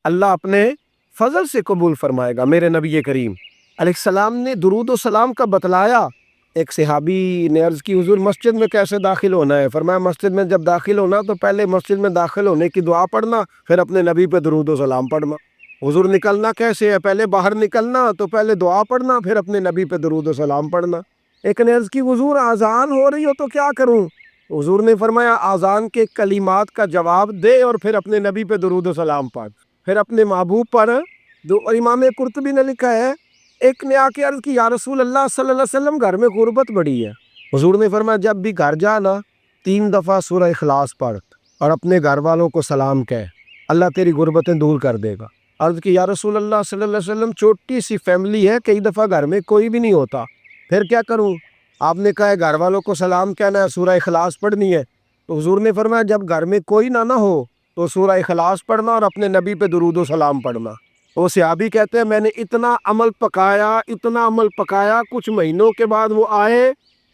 اللہ اپنے فضل سے قبول فرمائے گا۔ میرے نبی کریم علیہ السلام نے درود و سلام کا بتلایا۔ ایک صحابی نے عرض کی حضور مسجد میں کیسے داخل ہونا ہے؟ فرمایا مسجد میں جب داخل ہونا تو پہلے مسجد میں داخل ہونے کی دعا پڑھنا، پھر اپنے نبی پہ درود و سلام پڑھنا۔ حضور نکلنا کیسے ہے؟ پہلے باہر نکلنا تو پہلے دعا پڑھنا، پھر اپنے نبی پہ درود و سلام پڑھنا۔ ایک نے عرض کی حضور اذان ہو رہی ہو تو کیا کروں؟ حضور نے فرمایا اذان کے کلمات کا جواب دے اور پھر اپنے نبی پہ درود و سلام پڑھ، پھر اپنے محبوب پر اور امام قرطبی نے لکھا ہے ایک نے آ کے عرض کی یا رسول اللہ صلی اللہ علیہ وسلم گھر میں غربت بڑی ہے۔ حضور نے فرمایا جب بھی گھر جانا 3 دفعہ سورہ اخلاص پڑھ اور اپنے گھر والوں کو سلام کہہ، اللہ تیری غربتیں دور کر دے گا۔ عرض کی یا رسول اللہ صلی اللہ علیہ وسلم چھوٹی سی فیملی ہے، کئی دفعہ گھر میں کوئی بھی نہیں ہوتا، پھر کیا کروں؟ آپ نے کہا ہے گھر والوں کو سلام کہنا ہے، سورہ اخلاص پڑھنی ہے۔ تو حضور نے فرمایا جب گھر میں کوئی نہ ہو تو سورہ اخلاص پڑھنا اور اپنے نبی پہ درود و سلام پڑھنا۔ وہ صحابی کہتے ہیں میں نے اتنا عمل پکایا، کچھ مہینوں کے بعد وہ آئے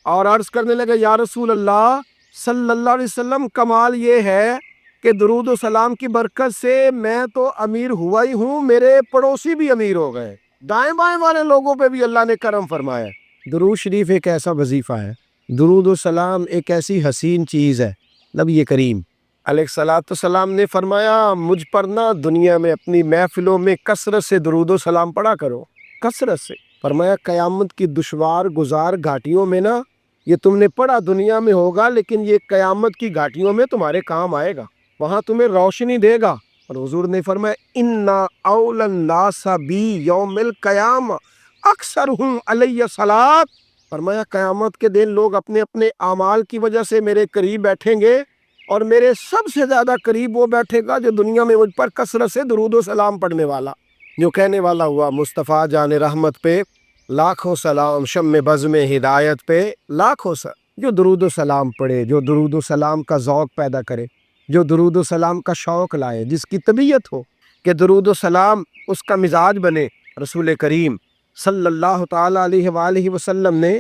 اور عرض کرنے لگے یا رسول اللہ صلی اللہ علیہ وسلم کمال یہ ہے کہ درود و سلام کی برکت سے میں تو امیر ہوا ہی ہوں، میرے پڑوسی بھی امیر ہو گئے، دائیں بائیں والے لوگوں پہ بھی اللہ نے کرم فرمایا۔ درود شریف ایک ایسا وظیفہ ہے، درود و سلام ایک ایسی حسین چیز ہے۔ نبی کریم علیہ الصلوۃ والسلام نے فرمایا مجھ پر نہ دنیا میں اپنی محفلوں میں کثرت سے درود و سلام پڑھا کرو، کثرت سے۔ فرمایا قیامت کی دشوار گزار گھاٹیوں میں نا یہ تم نے پڑھا دنیا میں ہوگا، لیکن یہ قیامت کی گھاٹیوں میں تمہارے کام آئے گا، وہاں تمہیں روشنی دے گا۔ اور حضور نے فرمایا انا اول الناس بی یوم القیامہ اکثرہم علیہ صلاۃ۔ فرمایا قیامت کے دن لوگ اپنے اپنے اعمال کی وجہ سے میرے قریب بیٹھیں گے، اور میرے سب سے زیادہ قریب وہ بیٹھے گا جو دنیا میں مجھ پر کثرت سے درود و سلام پڑھنے والا، جو کہنے والا ہوا مصطفیٰ جان رحمت پہ لاکھوں سلام، شم بزم ہدایت پہ لاکھوں جو درود و سلام پڑھے، جو درود و سلام کا ذوق پیدا کرے، جو درود و سلام کا شوق لائے، جس کی طبیعت ہو کہ درود و سلام اس کا مزاج بنے۔ رسول کریم صلی اللہ تعالیٰ علیہ وآلہ وسلم نے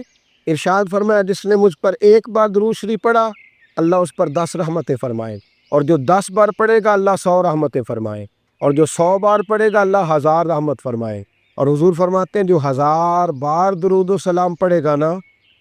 ارشاد فرمایا جس نے مجھ پر ایک بار درود شریف پڑھا اللہ اس پر 10 رحمتیں فرمائے، اور جو 10 بار پڑھے گا اللہ 100 رحمتیں فرمائے، اور جو 100 بار پڑھے گا اللہ 1000 رحمت فرمائے۔ اور حضور فرماتے ہیں جو 1000 بار درود و سلام پڑھے گا نا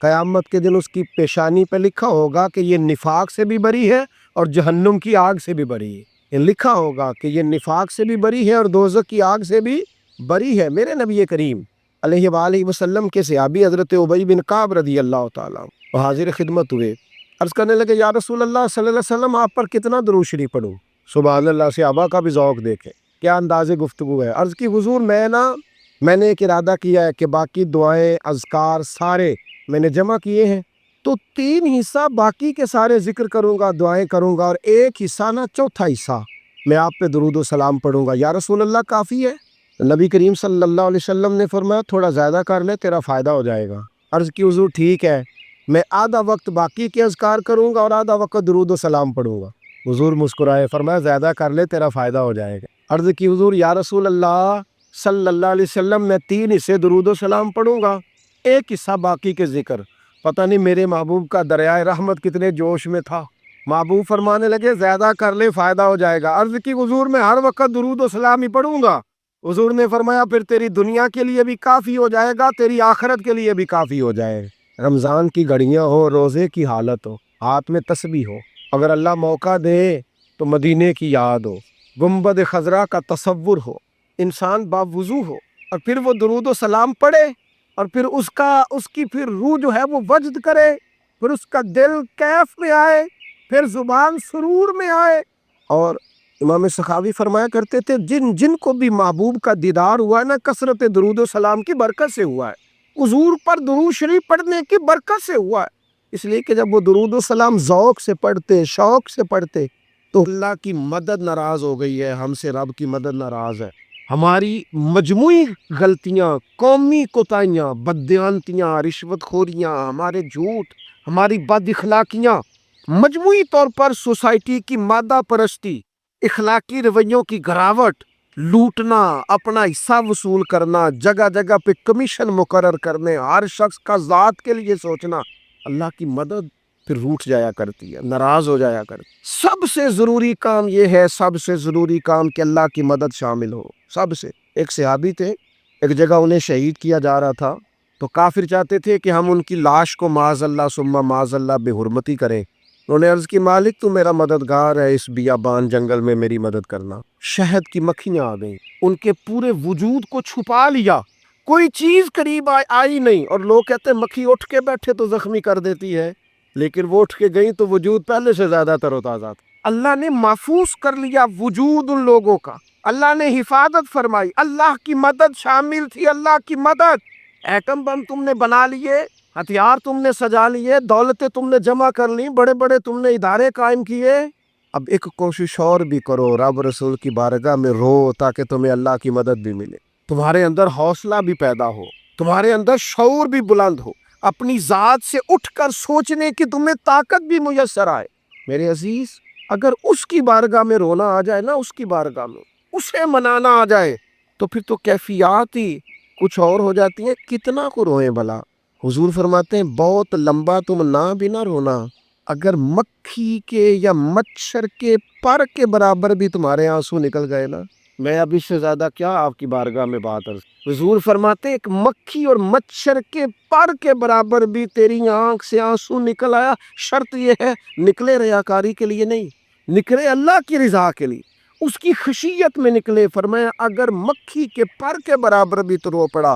قیامت کے دن اس کی پیشانی پہ لکھا ہوگا کہ یہ نفاق سے بھی بری ہے اور جہنم کی آگ سے بھی بری ہے۔ یہ لکھا ہوگا کہ یہ نفاق سے بھی بری ہے اور دوزخ کی آگ سے بھی بری ہے۔ میرے نبی کریم علیہ وآلہ وسلم کے صحابی حضرت ابی بن کعب رضی اللہ تعالیٰ وہ حاضر خدمت ہوئے، عرض کرنے لگے یا رسول اللہ صلی اللہ علیہ وسلم آپ پر کتنا درود شریف پڑھوں؟ سبحان اللہ، صحابہ کا بھی ذوق دیکھیں کیا انداز گفتگو ہے۔ عرض کی حضور میں نے ایک ارادہ کیا ہے کہ باقی دعائیں اذکار سارے میں نے جمع کیے ہیں، تو 3 حصہ باقی کے سارے ذکر کروں گا، دعائیں کروں گا، اور ایک حصہ نا چوتھا حصہ میں آپ پہ درود و سلام پڑھوں گا۔ یا رسول اللہ کافی ہے؟ نبی کریم صلی اللہ علیہ وسلم نے فرمایا تھوڑا زیادہ کر لے تیرا فائدہ ہو جائے گا۔ عرض کی حضور ٹھیک ہے، میں آدھا وقت باقی کے اذکار کروں گا اور آدھا وقت درود و سلام پڑھوں گا۔ حضور مسکرائے، فرمایا زیادہ کر لے تیرا فائدہ ہو جائے گا۔ عرض کی حضور یا رسول اللہ صلی اللہ علیہ وسلم میں 3 حصے درود و سلام پڑھوں گا، ایک حصہ باقی کے ذکر۔ پتہ نہیں میرے محبوب کا دریائے رحمت کتنے جوش میں تھا، محبوب فرمانے لگے زیادہ کر لے فائدہ ہو جائے گا۔ عرض کی حضور میں ہر وقت درود و سلام ہی پڑھوں گا۔ حضور نے فرمایا پھر تیری دنیا کے لیے بھی کافی ہو جائے گا، تیری آخرت کے لیے بھی کافی ہو جائے گا۔ رمضان کی گھڑیاں ہو، روزے کی حالت ہو، ہاتھ میں تسبیح ہو، اگر اللہ موقع دے تو مدینے کی یاد ہو، گنبد خضرا کا تصور ہو، انسان باوضو ہو، اور پھر وہ درود و سلام پڑھے، اور پھر اس کی پھر روح جو ہے وہ وجد کرے، پھر اس کا دل کیف میں آئے، پھر زبان سرور میں آئے۔ اور امام سخاوی فرمایا کرتے تھے جن کو بھی محبوب کا دیدار ہوا ہے نا کثرت درود و سلام کی برکت سے ہوا ہے، حضور پر درود شریف پڑھنے کی برکت سے ہوا ہے۔ اس لیے کہ جب وہ درود و سلام ذوق سے پڑھتے، شوق سے پڑھتے، تو اللہ کی مدد ناراض ہو گئی ہے، ہم سے رب کی مدد ناراض ہے۔ ہماری مجموعی غلطیاں، قومی کوتاہیاں، بددیانتیاں، رشوت خوریاں، ہمارے جھوٹ، ہماری بد اخلاقیاں، مجموعی طور پر سوسائٹی کی مادہ پرستی، اخلاقی رویوں کی گراوٹ، لوٹنا، اپنا حصہ وصول کرنا، جگہ جگہ پہ کمیشن مقرر کرنے، ہر شخص کا ذات کے لیے سوچنا، اللہ کی مدد پھر روٹھ جایا کرتی ہے، ناراض ہو جایا کرتی۔ سب سے ضروری کام یہ ہے، سب سے ضروری کام کہ اللہ کی مدد شامل ہو۔ سب سے ایک صحابی تھے، ایک جگہ انہیں شہید کیا جا رہا تھا، تو کافر چاہتے تھے کہ ہم ان کی لاش کو معاذ اللہ ثم معاذ اللہ بے حرمتی کریں۔ انہوں نے عرض کی مالک تو میرا مددگار ہے، اس بیابان جنگل میں میری مدد کرنا۔ شہد کی مکھیاں آ گئیں، ان کے پورے وجود کو چھپا لیا، کوئی چیز قریب آئی نہیں، اور لوگ کہتے ہیں مکھی اٹھ کے بیٹھے تو زخمی کر دیتی ہے، لیکن وہ اٹھ کے گئی تو وجود پہلے سے زیادہ تر و تازہ تھا۔ اللہ نے محفوظ کر لیا وجود ان لوگوں کا، اللہ نے حفاظت فرمائی، اللہ کی مدد شامل تھی، اللہ کی مدد۔ ایٹم بم تم نے بنا لیے، ہتھیار تم نے سجا لیے، دولتیں تم نے جمع کر لی، بڑے بڑے تم نے ادارے قائم کیے، اب ایک کوشش اور بھی کرو، رب رسول کی بارگاہ میں رو تاکہ تمہیں اللہ کی مدد بھی ملے، تمہارے اندر حوصلہ بھی پیدا ہو، تمہارے اندر شعور بھی بلند ہو، اپنی ذات سے اٹھ کر سوچنے کی تمہیں طاقت بھی میسر آئے۔ میرے عزیز، اگر اس کی بارگاہ میں رونا آ جائے نا، اس کی بارگاہ میں اسے منانا آ جائے، تو پھر تو کیفیات ہی کچھ اور ہو جاتی ہیں۔ کتنا کو روئیں بھلا؟ حضور فرماتے ہیں بہت لمبا تم نہ بھی نہ رونا، اگر مکھی کے یا مچھر کے پر کے برابر بھی تمہارے آنسو نکل گئے نا، میں اب اس سے زیادہ کیا آپ کی بارگاہ میں بات عرض۔ حضور فرماتے ہیں ایک مکھی اور مچھر کے پر کے برابر بھی تیری آنکھ سے آنسو نکل آیا، شرط یہ ہے نکلے ریاکاری کے لیے نہیں، نکلے اللہ کی رضا کے لیے، اس کی خشیت میں نکلے۔ فرمایا اگر مکھی کے پر کے برابر بھی تو رو پڑا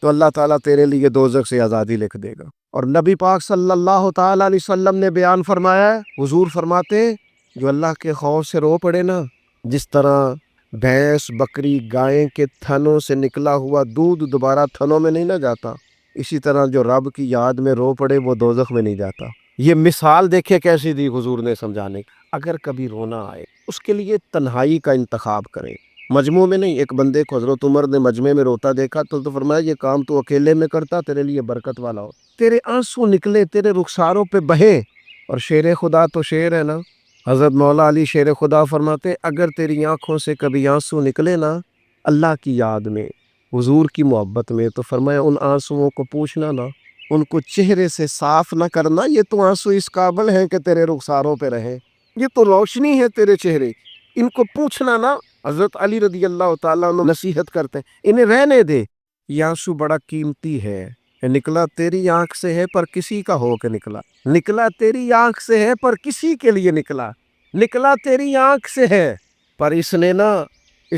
تو اللہ تعالیٰ تیرے لیے دوزخ سے آزادی لکھ دے گا۔ اور نبی پاک صلی اللہ تعالیٰ علیہ وسلم نے بیان فرمایا ہے، حضور فرماتے جو اللہ کے خوف سے رو پڑے نا، جس طرح بھینس بکری گائے کے تھنوں سے نکلا ہوا دودھ دوبارہ تھنوں میں نہیں نہ جاتا، اسی طرح جو رب کی یاد میں رو پڑے وہ دوزخ میں نہیں جاتا۔ یہ مثال دیکھے کیسی دی حضور نے سمجھانے کی۔ اگر کبھی رونا آئے اس کے لیے تنہائی کا انتخاب کریں، مجمع میں نہیں۔ ایک بندے کو حضرت عمر نے مجمع میں روتا دیکھا تو فرمایا یہ کام تو اکیلے میں کرتا، تیرے لیے برکت والا ہو، تیرے آنسو نکلے، تیرے رخساروں پہ بہیں۔ اور شیر خدا تو شیر ہے نا، حضرت مولا علی شیر خدا فرماتے اگر تیری آنکھوں سے کبھی آنسو نکلے نا اللہ کی یاد میں، حضور کی محبت میں، تو فرمایا ان آنسوؤں کو پوچھنا نا، ان کو چہرے سے صاف نہ کرنا، یہ تو آنسو اس قابل ہیں کہ تیرے رخساروں پہ رہیں، یہ تو روشنی ہے تیرے چہرے، ان کو پوچھنا نا۔ حضرت علی رضی اللہ تعالیٰ عنہ نصیحت کرتے ہیں انہیں رہنے دے، یہ آنسو بڑا قیمتی ہے، نکلا تیری آنکھ سے ہے پر کسی کا ہو کے نکلا، نکلا تیری آنکھ سے ہے پر کسی کے لیے نکلا، نکلا تیری آنکھ سے ہے پر اس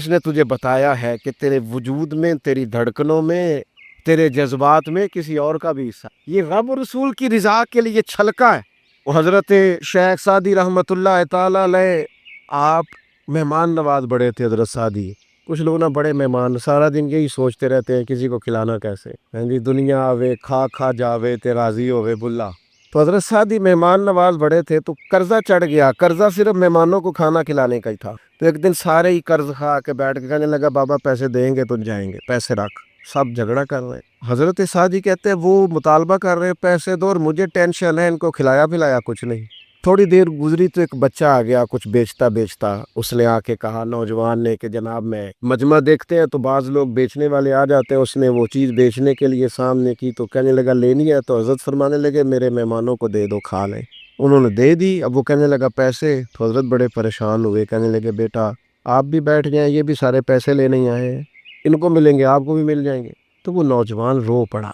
نے تجھے بتایا ہے کہ تیرے وجود میں، تیری دھڑکنوں میں، تیرے جذبات میں کسی اور کا بھی حصہ۔ یہ رب رسول کی رضا کے لیے چھلکا ہے۔ وہ حضرت شیخ سعدی رحمۃ اللہ تعالی علیہ، آپ مہمان نواز بڑے تھے حضرت سعدی۔ کچھ لوگ نا بڑے مہمان، سارا دن یہی سوچتے رہتے ہیں کسی کو کھلانا کیسے، جی دنیا آوے کھا کھا جاوے تے راضی ہووے بلا۔ تو حضرت سعدی مہمان نواز بڑے تھے، تو قرضہ چڑھ گیا، قرضہ صرف مہمانوں کو کھانا کھلانے کا ہی تھا۔ تو ایک دن سارے ہی قرض کھا کے بیٹھ کے کہنے لگا بابا پیسے دیں گے تو جائیں گے، پیسے رکھ، سب جھگڑا کر رہے ہیں۔ حضرت سعدی کہتے ہیں وہ مطالبہ کر رہے پیسے دو اور مجھے ٹینشن ہے، ان کو کھلایا پلایا کچھ نہیں۔ تھوڑی دیر گزری تو ایک بچہ آ گیا کچھ بیچتا بیچتا، اس نے آ کے کہا نوجوان نے کہ جناب میں مجمع دیکھتے ہیں تو بعض لوگ بیچنے والے آ جاتے ہیں، اس نے وہ چیز بیچنے کے لیے سامنے کی تو کہنے لگا لینی ہے، تو حضرت فرمانے لگے میرے مہمانوں کو دے دو کھا لیں۔ انہوں نے دے دی، اب وہ کہنے لگا پیسے، تو حضرت بڑے پریشان ہوئے، کہنے لگے بیٹا آپ بھی بیٹھ جائیں، یہ بھی سارے پیسے لینے ہی آئے ہیں، ان کو ملیں گے آپ کو بھی مل جائیں گے۔ تو وہ نوجوان رو پڑا،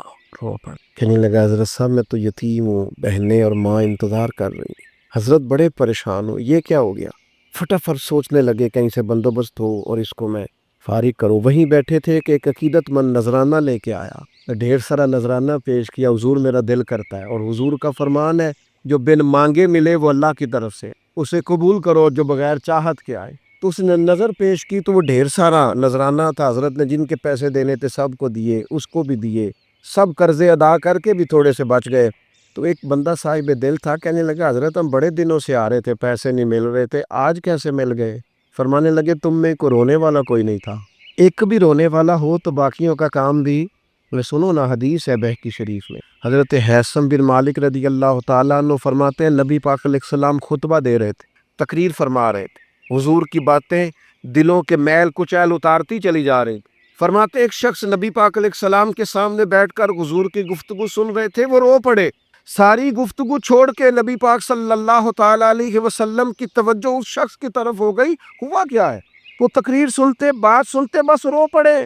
کہنے لگا حضرت صاحب میں تو یتیم ہوں، بہنیں اور ماں انتظار کر رہی ہیں۔ حضرت بڑے پریشان ہو، یہ کیا ہو گیا؟ فٹافٹ سوچنے لگے کہیں سے بندوبست ہو اور اس کو میں فارغ کروں۔ وہیں بیٹھے تھے کہ ایک عقیدت مند نذرانہ لے کے آیا، ڈھیر سارا نذرانہ پیش کیا، حضور میرا دل کرتا ہے، اور حضور کا فرمان ہے جو بن مانگے ملے وہ اللہ کی طرف سے، اسے قبول کرو جو بغیر چاہت کے آئے۔ تو اس نے نظر پیش کی تو وہ ڈھیر سارا نذرانہ تھا، حضرت نے جن کے پیسے دینے تھے سب کو دیے، اس کو بھی دیے، سب قرضے ادا کر کے بھی تھوڑے سے بچ گئے۔ تو ایک بندہ صاحب دل تھا، کہنے لگا حضرت ہم بڑے دنوں سے آ رہے تھے، پیسے نہیں مل رہے تھے، آج کیسے مل گئے؟ فرمانے لگے تم میں کو رونے والا کوئی نہیں تھا، ایک بھی رونے والا ہو تو باقیوں کا کام بھی۔ سنو نا حدیث ہے بہقی شریف میں، حضرت حیثم بن مالک رضی اللہ تعالیٰ عنہ فرماتے ہیں نبی پاک علیہ السلام خطبہ دے رہے تھے، تقریر فرما رہے تھے، حضور کی باتیں دلوں کے میل کچیل اتارتی چلی جا رہی تھی۔ فرماتے ایک شخص نبی پاک علیہ السلام کے سامنے بیٹھ کر حضور کی گفتگو سن رہے تھے، وہ رو پڑے، ساری گفتگو چھوڑ کے نبی پاک صلی اللہ تعالی علیہ وسلم کی توجہ اس شخص کی طرف ہو گئی. ہوا کیا ہے؟ وہ تقریر سنتے، بات سنتے بس رو پڑے.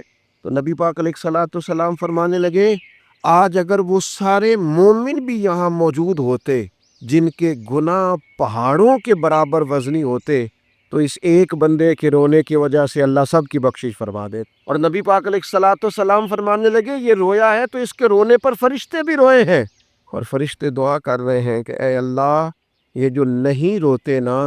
تو نبی پاک علیہ الصلوۃ والسلام فرمانے لگے آج اگر وہ سارے مومن بھی یہاں موجود ہوتے جن کے گناہ پہاڑوں کے برابر وزنی ہوتے تو اس ایک بندے کے رونے کی وجہ سے اللہ سب کی بخشش فرما دے. اور نبی پاک علیہ الصلوۃ والسلام فرمانے لگے یہ رویا ہے تو اس کے رونے پر فرشتے بھی روئے ہیں، اور فرشتے دعا کر رہے ہیں کہ اے اللہ یہ جو نہیں روتے نا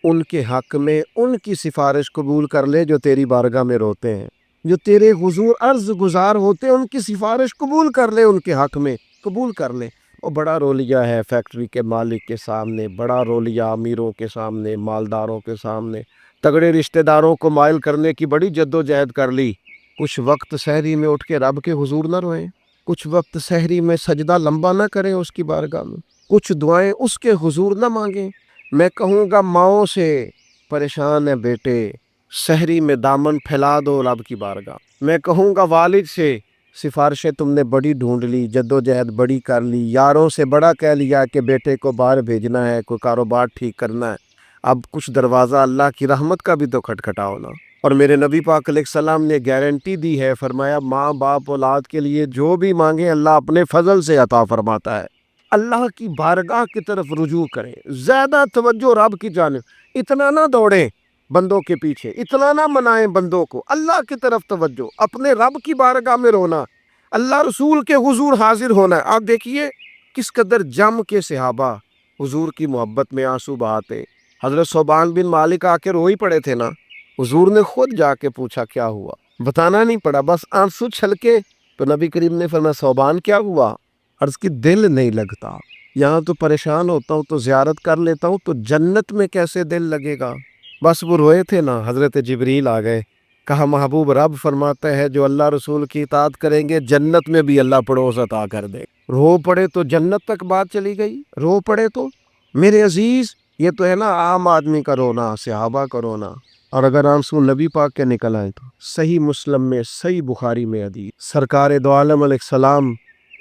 ان کے حق میں ان کی سفارش قبول کر لے جو تیری بارگاہ میں روتے ہیں، جو تیرے حضور عرض گزار ہوتے ان کی سفارش قبول کر لے، ان کے حق میں قبول کر لے. وہ بڑا رو لیا ہے فیکٹری کے مالک کے سامنے، بڑا رو لیا امیروں کے سامنے، مالداروں کے سامنے، تگڑے رشتہ داروں کو مائل کرنے کی بڑی جد و جہد کر لی. کچھ وقت سحری میں اٹھ کے رب کے حضور نہ روئیں، کچھ وقت سحری میں سجدہ لمبا نہ کریں اس کی بارگاہ میں، کچھ دعائیں اس کے حضور نہ مانگیں. میں کہوں گا ماؤں سے پریشان ہے بیٹے، سحری میں دامن پھیلا دو رب کی بارگاہ. میں کہوں گا والد سے سفارشیں تم نے بڑی ڈھونڈ لی، جد و جہد بڑی کر لی، یاروں سے بڑا کہہ لیا کہ بیٹے کو باہر بھیجنا ہے، کوئی کاروبار ٹھیک کرنا ہے، اب کچھ دروازہ اللہ کی رحمت کا بھی تو کھٹکھٹاؤ نا. اور میرے نبی پاک علیہ السلام نے گارنٹی دی ہے، فرمایا ماں باپ اولاد کے لیے جو بھی مانگے اللہ اپنے فضل سے عطا فرماتا ہے. اللہ کی بارگاہ کی طرف رجوع کریں، زیادہ توجہ رب کی جانب، اتنا نہ دوڑیں بندوں کے پیچھے، اتنا نہ منائیں بندوں کو، اللہ کی طرف توجہ، اپنے رب کی بارگاہ میں رونا، اللہ رسول کے حضور حاضر ہونا ہے. آپ دیکھیے کس قدر جم کے صحابہ حضور کی محبت میں آنسو بہاتے. حضرت صوبان بن مالک آ کے رو ہی پڑے تھے نا، حضور نے خود جا کے پوچھا کیا ہوا، بتانا نہیں پڑا، بس آنسو چھلکے. تو نبی کریم نے فرمایا صوبان کیا ہوا؟ عرض کی دل نہیں لگتا، یہاں تو پریشان ہوتا ہوں تو زیارت کر لیتا ہوں تو جنت میں کیسے دل لگے گا. بس وہ روئے تھے نا، حضرت جبریل آ گئے، کہا محبوب رب فرماتا ہے جو اللہ رسول کی اطاعت کریں گے جنت میں بھی اللہ پڑوس عطا کر دے. رو پڑے تو جنت تک بات چلی گئی، رو پڑے تو. میرے عزیز یہ تو ہے نا عام آدمی کا رونا، صحابہ کا رونا، اور اگر آنسو نبی پاک کے نکل آئے تو صحیح مسلم میں، صحیح بخاری میں حدیث، سرکار دو عالم علیہ السلام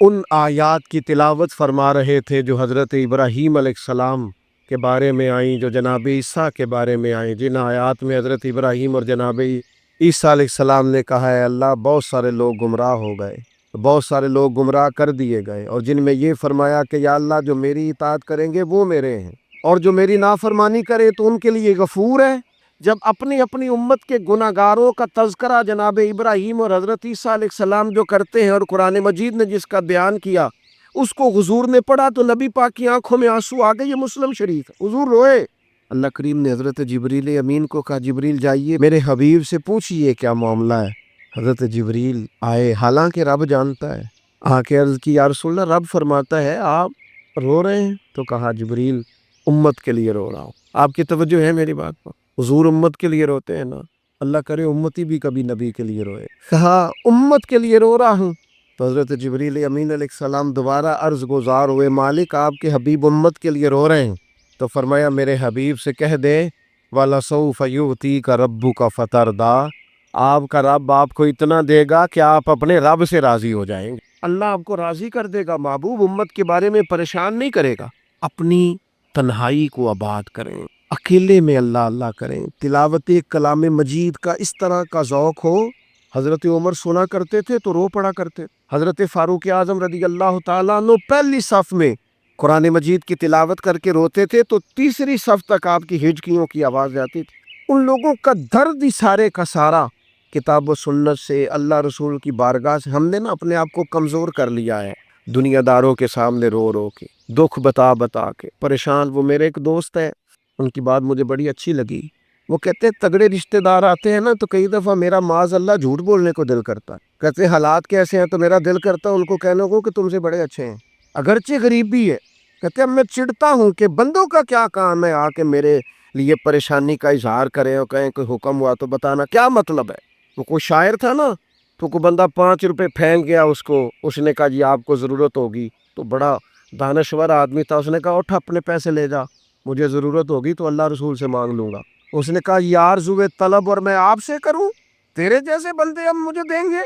ان آیات کی تلاوت فرما رہے تھے جو حضرت ابراہیم علیہ السلام کے بارے میں آئیں، جو جناب عیسیٰ کے بارے میں آئیں، جن آیات میں حضرت ابراہیم اور جناب عیسیٰ علیہ السلام نے کہا ہے اللہ بہت سارے لوگ گمراہ ہو گئے، بہت سارے لوگ گمراہ کر دیے گئے، اور جن میں یہ فرمایا کہ یا اللہ جو میری اطاعت کریں گے وہ میرے ہیں، اور جو میری نافرمانی کرے تو ان کے لیے غفور ہے. جب اپنی اپنی امت کے گناہ گاروں کا تذکرہ جناب ابراہیم اور حضرت عیسیٰ علیہ السلام جو کرتے ہیں اور قرآن مجید نے جس کا بیان کیا اس کو حضور نے پڑھا تو نبی پاک کی آنکھوں میں آنسو آ گئے. یہ مسلم شریف ہے، حضور روئے. اللہ کریم نے حضرت جبریل امین کو کہا جبریل جائیے میرے حبیب سے پوچھئے کیا معاملہ ہے. حضرت جبریل آئے، حالانکہ رب جانتا ہے، آ کے عرض کی یا رسول اللہ رب فرماتا ہے آپ رو رہے ہیں، تو کہا جبریل امت کے لیے رو رہا ہوں. آپ کی توجہ ہے میری بات پر؟ حضور امت کے لیے روتے ہیں نا، اللہ کرے امتی بھی کبھی نبی کے لیے روئے. کہا امت کے لیے رو رہا ہوں. تو حضرت جبریل امین علیہ السلام دوبارہ عرض گزار ہوئے مالک آپ کے حبیب امت کے لیے رو رہے ہیں. تو فرمایا میرے حبیب سے کہہ دے وَلَسَوْفَ يُؤْتِيكَ رَبُّكَ فَتَرْضَىٰ، آپ کا رب آپ کو اتنا دے گا کہ آپ اپنے رب سے راضی ہو جائیں گے. اللہ آپ کو راضی کر دے گا. محبوب امت کے بارے میں پریشان نہیں کرے گا. اپنی تنہائی کو آباد کریں، اکیلے میں اللہ اللہ کریں، تلاوت کلام مجید کا اس طرح کا ذوق ہو. حضرت عمر سنا کرتے تھے تو رو پڑا کرتے. حضرت فاروق اعظم رضی اللہ تعالیٰ عنہ پہلی صف میں قرآن مجید کی تلاوت کر کے روتے تھے تو تیسری صف تک آپ کی ہجکیوں کی آواز جاتی تھی. ان لوگوں کا درد ہی سارے کا سارا کتاب و سنت سے، اللہ رسول کی بارگاہ سے. ہم نے نا اپنے آپ کو کمزور کر لیا ہے، دنیا داروں کے سامنے رو رو کے، دکھ بتا بتا کے پریشان. وہ میرے ایک دوست ہے، ان کی بات مجھے بڑی اچھی لگی. وہ کہتے ہیں تگڑے رشتہ دار آتے ہیں نا تو کئی دفعہ میرا معاذ اللہ جھوٹ بولنے کو دل کرتا ہے. کہتے ہیں حالات کیسے ہیں تو میرا دل کرتا ہے ان کو کہنے کو کہ تم سے بڑے اچھے ہیں، اگرچہ غریب بھی ہے. کہتے ہیں میں چڑھتا ہوں کہ بندوں کا کیا کام ہے آ کے میرے لیے پریشانی کا اظہار کریں اور کہیں کہ حکم ہوا تو بتانا کیا مطلب ہے. وہ کوئی شاعر تھا نا، تو کوئی بندہ 5 روپے پھینک گیا اس کو، اس نے کہا جی آپ کو ضرورت ہوگی، تو بڑا دانشور آدمی تھا، اس نے کہا اٹھ اپنے پیسے لے جا، مجھے ضرورت ہوگی تو اللہ رسول سے مانگ لوں گا. اس نے کہا یار زوے طلب اور میں آپ سے کروں، تیرے جیسے بندے اب مجھے دیں گے؟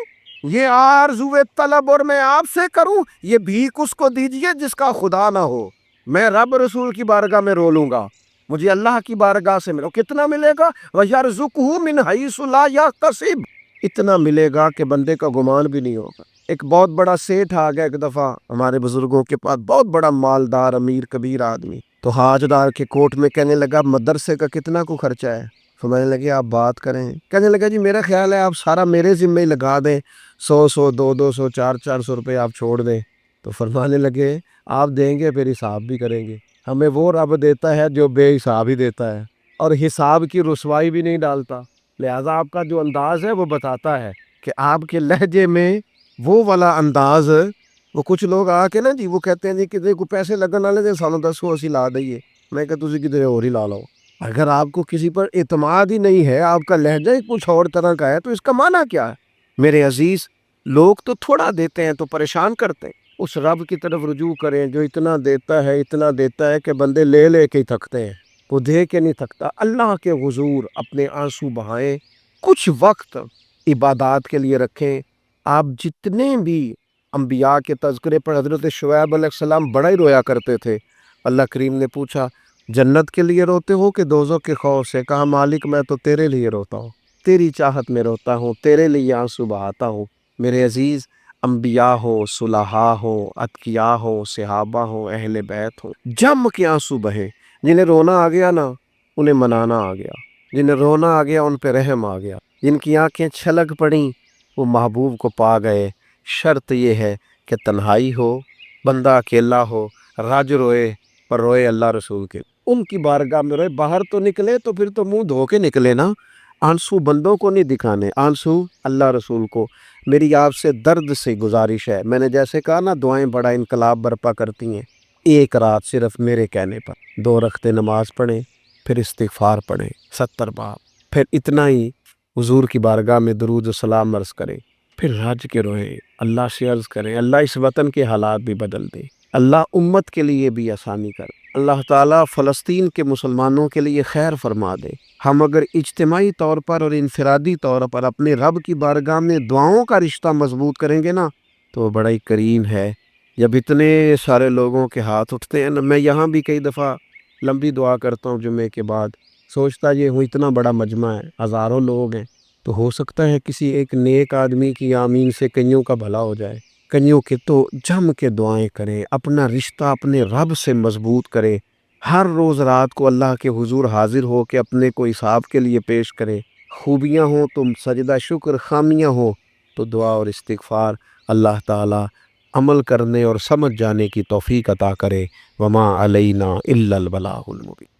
یہ آرزو طلب اور میں آپ سے کروں، یہ بھیک اس کو دیجئے جس کا خدا نہ ہو۔ میں رب رسول کی بارگاہ میں رو لوں گا، مجھے اللہ کی بارگاہ سے ملو۔ کتنا ملے گا؟ وَيَرْزُقْهُ مِنْ حَيْثُ لَا يَحْتَسِبُ، اتنا ملے گا کہ بندے کا گمان بھی نہیں ہوگا۔ ایک بہت بڑا سیٹھ آ گیا ایک دفعہ ہمارے بزرگوں کے پاس، بہت بڑا مالدار امیر کبیر آدمی، تو حاجدار کے کوٹ میں کہنے لگا مدرسے کا کتنا کو خرچہ ہے؟ فرمانے لگے آپ بات کریں۔ کہنے لگا جی میرا خیال ہے آپ سارا میرے ذمہ ہی لگا دیں، 100 200 400 روپے آپ چھوڑ دیں۔ تو فرمانے لگے آپ دیں گے پھر حساب بھی کریں گے، ہمیں وہ رب دیتا ہے جو بے حساب ہی دیتا ہے، اور حساب کی رسوائی بھی نہیں ڈالتا۔ لہٰذا آپ کا جو انداز ہے وہ بتاتا ہے کہ آپ کے لہجے میں وہ والا انداز، وہ کچھ لوگ آ کے نا جی وہ کہتے ہیں جی کسی کو پیسے لگن والے دے سانوں 10 اسی لا دئیے، میں کہ تسی کدھر اور ہی لا لو۔ اگر آپ کو کسی پر اعتماد ہی نہیں ہے، آپ کا لہجہ ہی کچھ اور طرح کا ہے، تو اس کا معنی کیا ہے؟ میرے عزیز، لوگ تو تھوڑا دیتے ہیں تو پریشان کرتے ہیں، اس رب کی طرف رجوع کریں جو اتنا دیتا ہے کہ بندے لے لے کے ہی تھکتے ہیں، وہ دے کے نہیں تھکتا۔ اللہ کے حضور اپنے آنسو بہائیں، کچھ وقت عبادات کے لیے رکھیں۔ آپ جتنے بھی انبیاء کے تذکرے پر، حضرت شعیب علیہ السلام بڑا ہی رویا کرتے تھے۔ اللہ کریم نے پوچھا جنت کے لیے روتے ہو کہ دوزخ کے خوف سے؟ کہا مالک میں تو تیرے لیے روتا ہوں، تیری چاہت میں روتا ہوں، تیرے لیے آنسو بہاتا ہوں۔ میرے عزیز، انبیاء ہو، صلحاء ہو، اتقیاء ہو، صحابہ ہو، اہل بیت ہو، جم کے آنسو بہے۔ جنہیں رونا آ گیا نا انہیں منانا آ گیا، جنہیں رونا آ گیا ان پہ رحم آ گیا، جن کی آنکھیں چھلک پڑیں وہ محبوب کو پا گئے۔ شرط یہ ہے کہ تنہائی ہو، بندہ اکیلا ہو، رج روئے پر روئے اللہ رسول کے، ان کی بارگاہ میں روئے۔ باہر تو نکلے تو پھر تو منہ دھو کے نکلے نا، آنسو بندوں کو نہیں دکھانے، آنسو اللہ رسول کو۔ میری آپ سے درد سے گزارش ہے، میں نے جیسے کہا نا دعائیں بڑا انقلاب برپا کرتی ہیں، ایک رات صرف میرے کہنے پر 2 رکعتیں نماز پڑھیں، پھر استغفار پڑھیں 70 بار، پھر اتنا ہی حضور کی بارگاہ میں درود و سلام عرض کریں، پھر رج کے روئیں، اللہ سے عرض کریں اللہ اس وطن کے حالات بھی بدل دے، اللہ امت کے لیے بھی آسانی کر، اللہ تعالیٰ فلسطین کے مسلمانوں کے لیے خیر فرما دے۔ ہم اگر اجتماعی طور پر اور انفرادی طور پر اپنے رب کی بارگاہ میں دعاؤں کا رشتہ مضبوط کریں گے نا تو وہ بڑا ہی کریم ہے۔ جب اتنے سارے لوگوں کے ہاتھ اٹھتے ہیں نا، میں یہاں بھی کئی دفعہ لمبی دعا کرتا ہوں جمعے کے بعد، سوچتا یہ ہوں اتنا بڑا مجمع ہے، ہزاروں لوگ ہیں، تو ہو سکتا ہے کسی ایک نیک آدمی کی آمین سے کئیوں کا بھلا ہو جائے۔ کئیوں کے تو جم کے دعائیں کریں، اپنا رشتہ اپنے رب سے مضبوط کریں، ہر روز رات کو اللہ کے حضور حاضر ہو کے اپنے کو حساب کے لیے پیش کریں۔ خوبیاں ہوں تو سجدہ شکر، خامیاں ہوں تو دعا اور استغفار۔ اللہ تعالی عمل کرنے اور سمجھ جانے کی توفیق عطا کرے۔ وما علینا الا البلاغ المبین۔